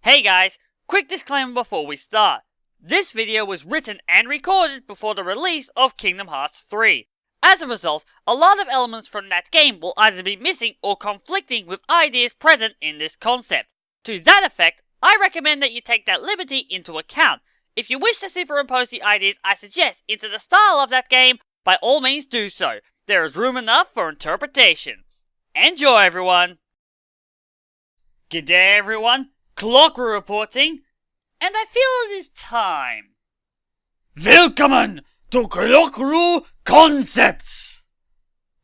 Hey guys, quick disclaimer before we start. This video was written and recorded before the release of Kingdom Hearts 3. As a result, a lot of elements from that game will either be missing or conflicting with ideas present in this concept. To that effect, I recommend that you take that liberty into account. If you wish to superimpose the ideas I suggest into the style of that game, by all means do so. There is room enough for interpretation. Enjoy everyone! G'day everyone, Clok-Roo reporting, and I feel it is time. Willkommen to Clok-Roo Concepts!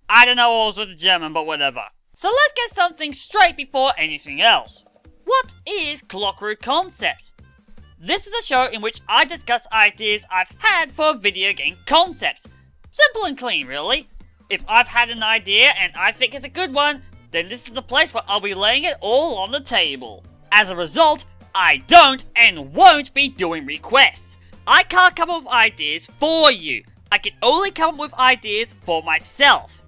I don't know what was with the German, but whatever. So let's get something straight before anything else. What is Clok-Roo Concepts? This is a show in which I discuss ideas I've had for video game concepts. Simple and clean, really. If I've had an idea and I think it's a good one, then this is the place where I'll be laying it all on the table. As a result, I don't and won't be doing requests. I can't come up with ideas for you. I can only come up with ideas for myself.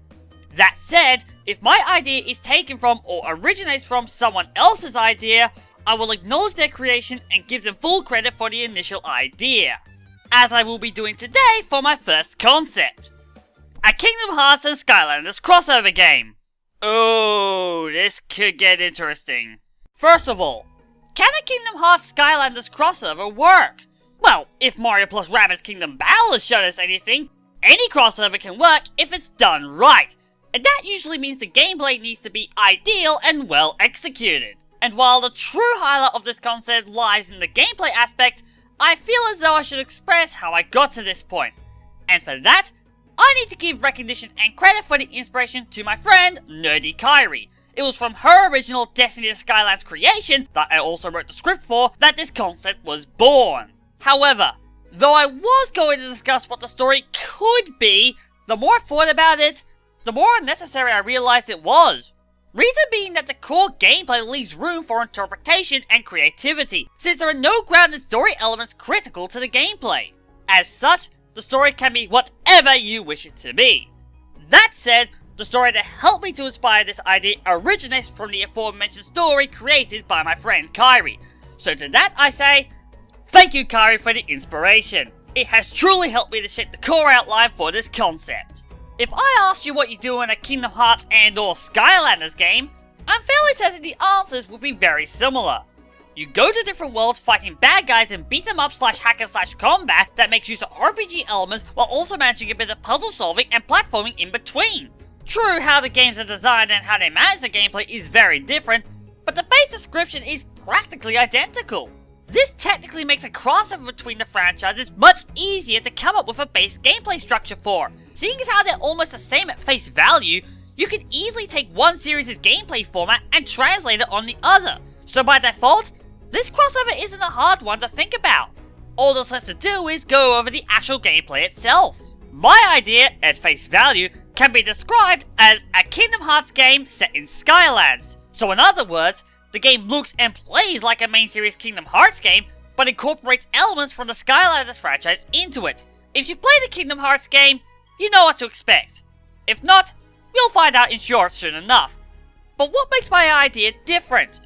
That said, if my idea is taken from or originates from someone else's idea, I will acknowledge their creation and give them full credit for the initial idea. As I will be doing today for my first concept. A Kingdom Hearts and Skylanders crossover game. Oh, this could get interesting. First of all, can a Kingdom Hearts Skylanders crossover work? Well, if Mario plus Rabbids Kingdom Battle has shown us anything, any crossover can work if it's done right. And that usually means the gameplay needs to be ideal and well executed. And while the true highlight of this concept lies in the gameplay aspect, I feel as though I should express how I got to this point. And for that, I need to give recognition and credit for the inspiration to my friend, TheNerdyKairi. It was from her original Destiny to Skylands creation, that I also wrote the script for, that this concept was born. However, though I was going to discuss what the story could be, the more I thought about it, the more unnecessary I realized it was. Reason being that the core gameplay leaves room for interpretation and creativity, since there are no grounded story elements critical to the gameplay. As such, the story can be whatever you wish it to be. That said, the story that helped me to inspire this idea originates from the aforementioned story created by my friend Kairi. So to that I say, thank you Kairi for the inspiration. It has truly helped me to shape the core outline for this concept. If I asked you what you do in a Kingdom Hearts and or Skylanders game, I'm fairly certain the answers would be very similar. You go to different worlds fighting bad guys and beat them up / hack and / combat that makes use of RPG elements while also managing a bit of puzzle solving and platforming in between. True, how the games are designed and how they manage the gameplay is very different, but the base description is practically identical. This technically makes a crossover between the franchises much easier to come up with a base gameplay structure for. Seeing as how they're almost the same at face value, you can easily take one series' gameplay format and translate it on the other. So by default, this crossover isn't a hard one to think about. All that's left to do is go over the actual gameplay itself. My idea, at face value, can be described as a Kingdom Hearts game set in Skylands. So in other words, the game looks and plays like a main series Kingdom Hearts game, but incorporates elements from the Skylanders franchise into it. If you've played the Kingdom Hearts game, you know what to expect. If not, you'll find out in short soon enough. But what makes my idea different?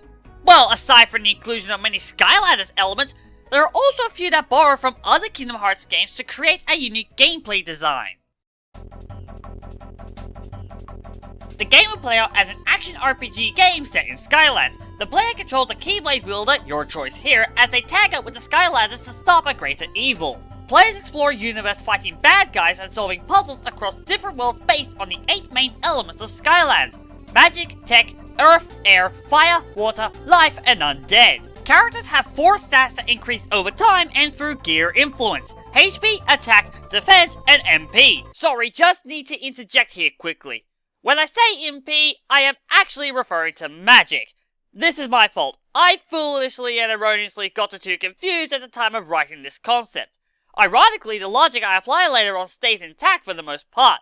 Well, aside from the inclusion of many Skylanders elements, there are also a few that borrow from other Kingdom Hearts games to create a unique gameplay design. The game will play out as an action RPG game set in Skylands. The player controls a Keyblade wielder, your choice here, as they tag out with the Skylanders to stop a greater evil. Players explore a universe fighting bad guys and solving puzzles across different worlds based on the 8 main elements of Skylands: magic, tech, earth, air, fire, water, life, and undead. Characters have 4 stats that increase over time and through gear influence: HP, attack, defense, and MP. Sorry, just need to interject here quickly. When I say MP, I am actually referring to magic. This is my fault. I foolishly and erroneously got the two confused at the time of writing this concept. Ironically, the logic I apply later on stays intact for the most part.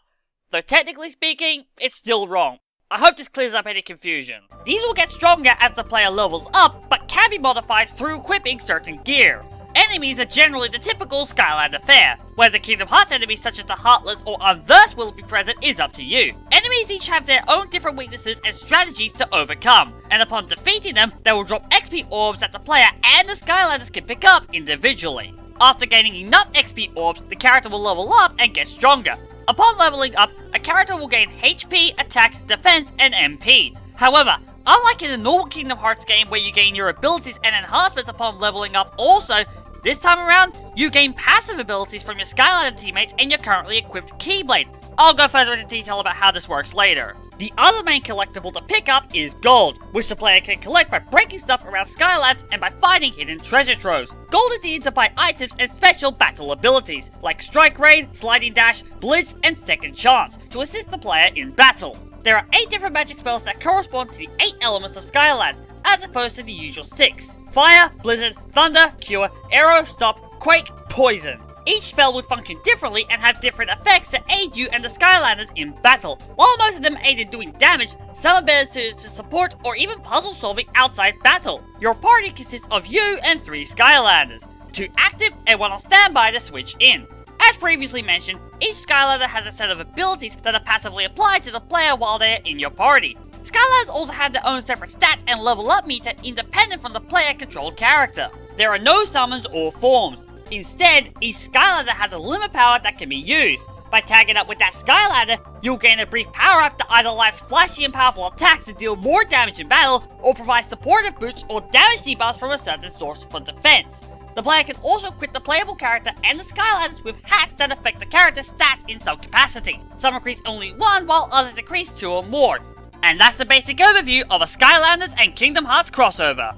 Though technically speaking, it's still wrong. I hope this clears up any confusion. These will get stronger as the player levels up, but can be modified through equipping certain gear. Enemies are generally the typical Skylander fare, whereas the Kingdom Hearts enemies such as the Heartless or Unversed will be present is up to you. Enemies each have their own different weaknesses and strategies to overcome, and upon defeating them, they will drop XP orbs that the player and the Skylanders can pick up individually. After gaining enough XP orbs, the character will level up and get stronger. Upon leveling up, a character will gain HP, attack, defense, and MP. However, unlike in the normal Kingdom Hearts game where you gain your abilities and enhancements upon leveling up also, this time around, you gain passive abilities from your Skylander teammates and your currently equipped Keyblade. I'll go further into detail about how this works later. The other main collectible to pick up is gold, which the player can collect by breaking stuff around Skylands and by finding hidden treasure troves. Gold is needed to buy items and special battle abilities, like Strike Raid, Sliding Dash, Blitz, and Second Chance, to assist the player in battle. There are 8 different magic spells that correspond to the 8 elements of Skylands, as opposed to the usual 6. Fire, Blizzard, Thunder, Cure, Arrow, Stop, Quake, Poison. Each spell would function differently and have different effects to aid you and the Skylanders in battle. While most of them aid in doing damage, some are better suited to support or even puzzle solving outside battle. Your party consists of you and 3 Skylanders, 2 active and 1 on standby to switch in. As previously mentioned, each Skylander has a set of abilities that are passively applied to the player while they are in your party. Skylanders also have their own separate stats and level up meter independent from the player controlled character. There are no summons or forms. Instead, each Skylander has a limit power that can be used. By tagging up with that Skylander, you'll gain a brief power up that either allows flashy and powerful attacks to deal more damage in battle, or provide supportive boosts or damage debuffs from a certain source for defense. The player can also equip the playable character and the Skylanders with hats that affect the character's stats in some capacity. Some increase only 1 while others increase 2 or more. And that's the basic overview of a Skylanders and Kingdom Hearts crossover.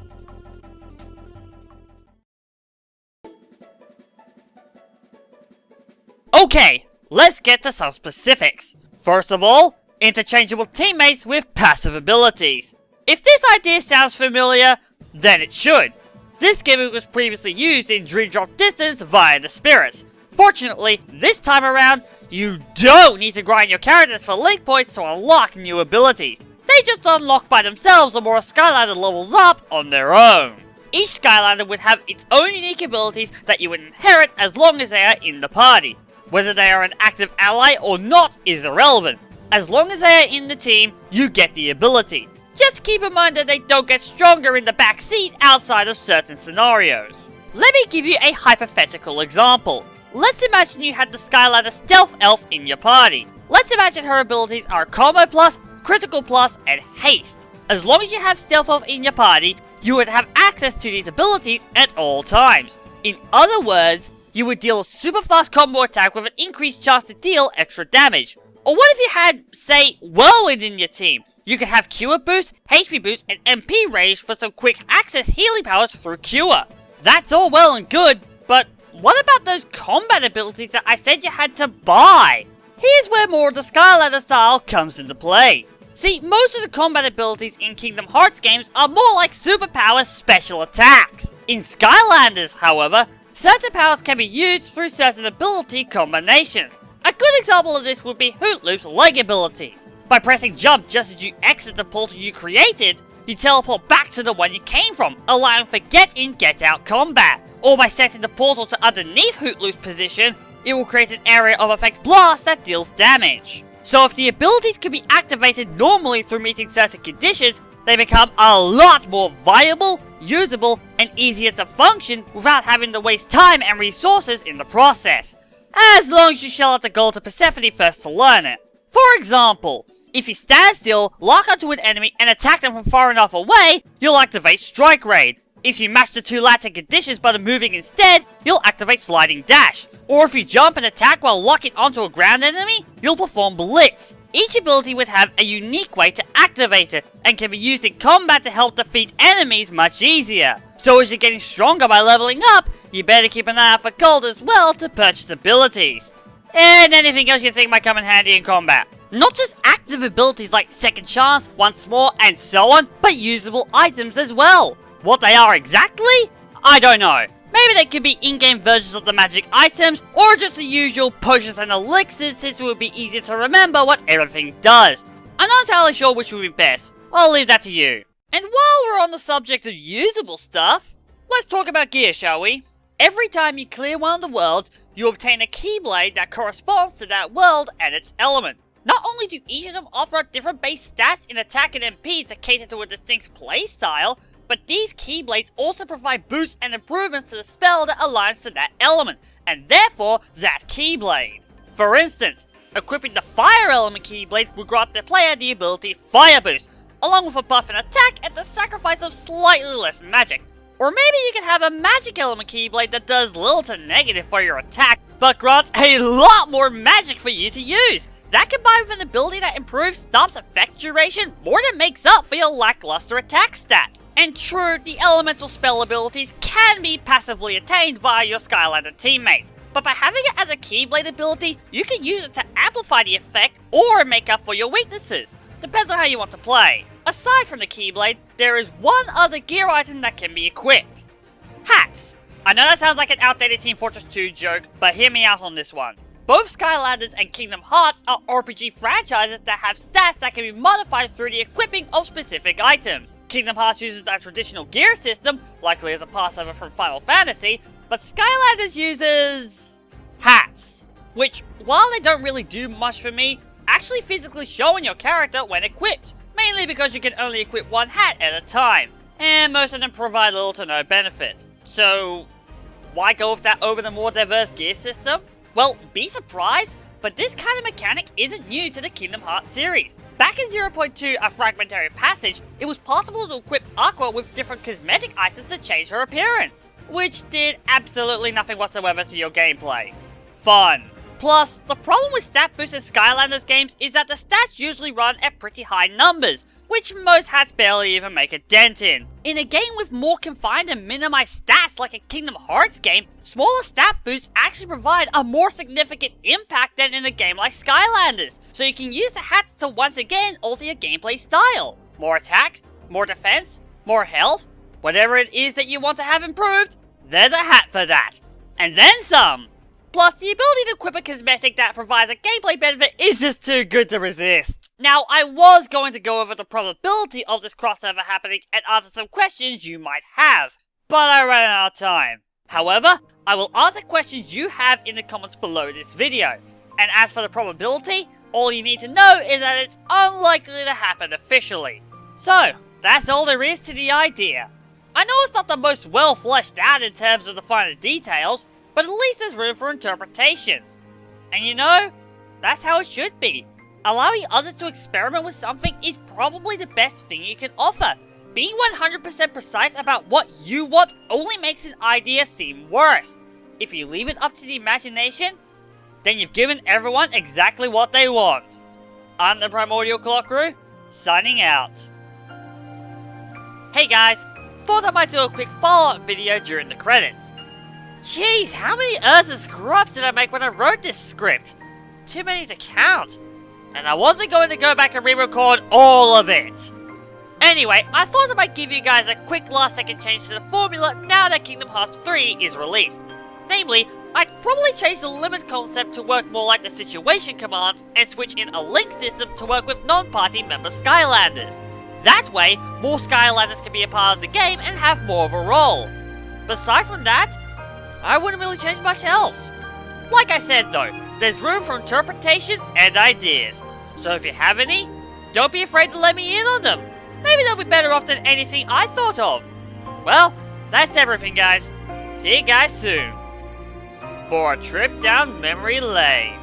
Okay, let's get to some specifics. First of all, interchangeable teammates with passive abilities. If this idea sounds familiar, then it should. This gimmick was previously used in Dream Drop Distance via the Spirits. Fortunately, this time around, you don't need to grind your characters for link points to unlock new abilities. They just unlock by themselves the more a Skylander levels up on their own. Each Skylander would have its own unique abilities that you would inherit as long as they are in the party. Whether they are an active ally or not is irrelevant. As long as they are in the team, you get the ability. Just keep in mind that they don't get stronger in the backseat outside of certain scenarios. Let me give you a hypothetical example. Let's imagine you had the Skylander Stealth Elf in your party. Let's imagine her abilities are Combo Plus, Critical Plus, and Haste. As long as you have Stealth Elf in your party, you would have access to these abilities at all times. In other words, you would deal a super fast combo attack with an increased chance to deal extra damage. Or what if you had, say, Whirlwind in your team? You could have Cure Boost, HP Boost, and MP Rage for some quick access healing powers through Cure. That's all well and good, but what about those combat abilities that I said you had to buy? Here's where more of the Skylander style comes into play. See, most of the combat abilities in Kingdom Hearts games are more like superpower special attacks. In Skylanders, however, certain powers can be used through certain ability combinations. A good example of this would be Hoot Loop's leg abilities. By pressing jump just as you exit the portal you created, you teleport back to the one you came from, allowing for get in, get out combat. Or by setting the portal to underneath Hoot Loop's position, it will create an area of effect blast that deals damage. So if the abilities can be activated normally through meeting certain conditions, they become a lot more viable, usable, and easier to function without having to waste time and resources in the process. As long as you shell out the gold to Persephone first to learn it. For example, if you stand still, lock onto an enemy, and attack them from far enough away, you'll activate Strike Raid. If you match the 2 latter conditions but are moving instead, you'll activate Sliding Dash. Or if you jump and attack while locking onto a ground enemy, you'll perform Blitz. Each ability would have a unique way to activate it, and can be used in combat to help defeat enemies much easier. So as you're getting stronger by leveling up, you better keep an eye out for gold as well to purchase abilities. And anything else you think might come in handy in combat. Not just active abilities like Second Chance, Once More, and so on, but usable items as well. What they are exactly? I don't know. Maybe they could be in-game versions of the magic items, or just the usual potions and elixirs, since it would be easier to remember what everything does. I'm not entirely sure which would be best. I'll leave that to you. And while we're on the subject of usable stuff, let's talk about gear, shall we? Every time you clear one of the worlds, you obtain a Keyblade that corresponds to that world and its element. Not only do each of them offer up different base stats in attack and MP to cater to a distinct playstyle, but these Keyblades also provide boosts and improvements to the spell that aligns to that element, and therefore that Keyblade. For instance, equipping the Fire Element Keyblade will grant the player the ability Fire Boost, along with a buff in attack at the sacrifice of slightly less magic. Or maybe you can have a Magic Element Keyblade that does little to negative for your attack, but grants a lot more magic for you to use. That combined with an ability that improves Stomp's effect duration more than makes up for your lackluster attack stat. And true, the elemental spell abilities can be passively attained via your Skylander teammates, but by having it as a Keyblade ability, you can use it to amplify the effect or make up for your weaknesses. Depends on how you want to play. Aside from the Keyblade, there is one other gear item that can be equipped. Hats. I know that sounds like an outdated Team Fortress 2 joke, but hear me out on this one. Both Skylanders and Kingdom Hearts are RPG franchises that have stats that can be modified through the equipping of specific items. Kingdom Hearts uses a traditional gear system, likely as a passover from Final Fantasy, but Skylanders uses hats, which, while they don't really do much for me, actually physically show on your character when equipped, mainly because you can only equip one hat at a time, and most of them provide little to no benefit. So, why go with that over the more diverse gear system? Well, be surprised, but this kind of mechanic isn't new to the Kingdom Hearts series. Back in 0.2 A Fragmentary Passage, it was possible to equip Aqua with different cosmetic items to change her appearance, which did absolutely nothing whatsoever to your gameplay. Fun. Plus, the problem with stat boosts in Skylanders games is that the stats usually run at pretty high numbers, which most hats barely even make a dent in. In a game with more confined and minimized stats like a Kingdom Hearts game, smaller stat boosts actually provide a more significant impact than in a game like Skylanders, so you can use the hats to once again alter your gameplay style. More attack, more defense, more health, whatever it is that you want to have improved, there's a hat for that. And then some! Plus, the ability to equip a cosmetic that provides a gameplay benefit is just too good to resist. Now, I was going to go over the probability of this crossover happening and answer some questions you might have, but I ran out of time. However, I will answer questions you have in the comments below this video. And as for the probability, all you need to know is that it's unlikely to happen officially. So, that's all there is to the idea. I know it's not the most well fleshed out in terms of the finer details, but at least there's room for interpretation. And you know, that's how it should be. Allowing others to experiment with something is probably the best thing you can offer. Being 100% precise about what you want only makes an idea seem worse. If you leave it up to the imagination, then you've given everyone exactly what they want. I'm the Primordial Clok-Roo, signing out. Hey guys, thought I might do a quick follow-up video during the credits. Jeez, how many errors and screw-ups did I make when I wrote this script? Too many to count. And I wasn't going to go back and re-record all of it. Anyway, I thought I might give you guys a quick last-second change to the formula now that Kingdom Hearts 3 is released. Namely, I'd probably change the limit concept to work more like the situation commands and switch in a link system to work with non-party member Skylanders. That way, more Skylanders can be a part of the game and have more of a role. Aside from that, I wouldn't really change much else. Like I said though, there's room for interpretation and ideas. So if you have any, don't be afraid to let me in on them. Maybe they'll be better off than anything I thought of. Well, that's everything guys. See you guys soon. For a trip down memory lane.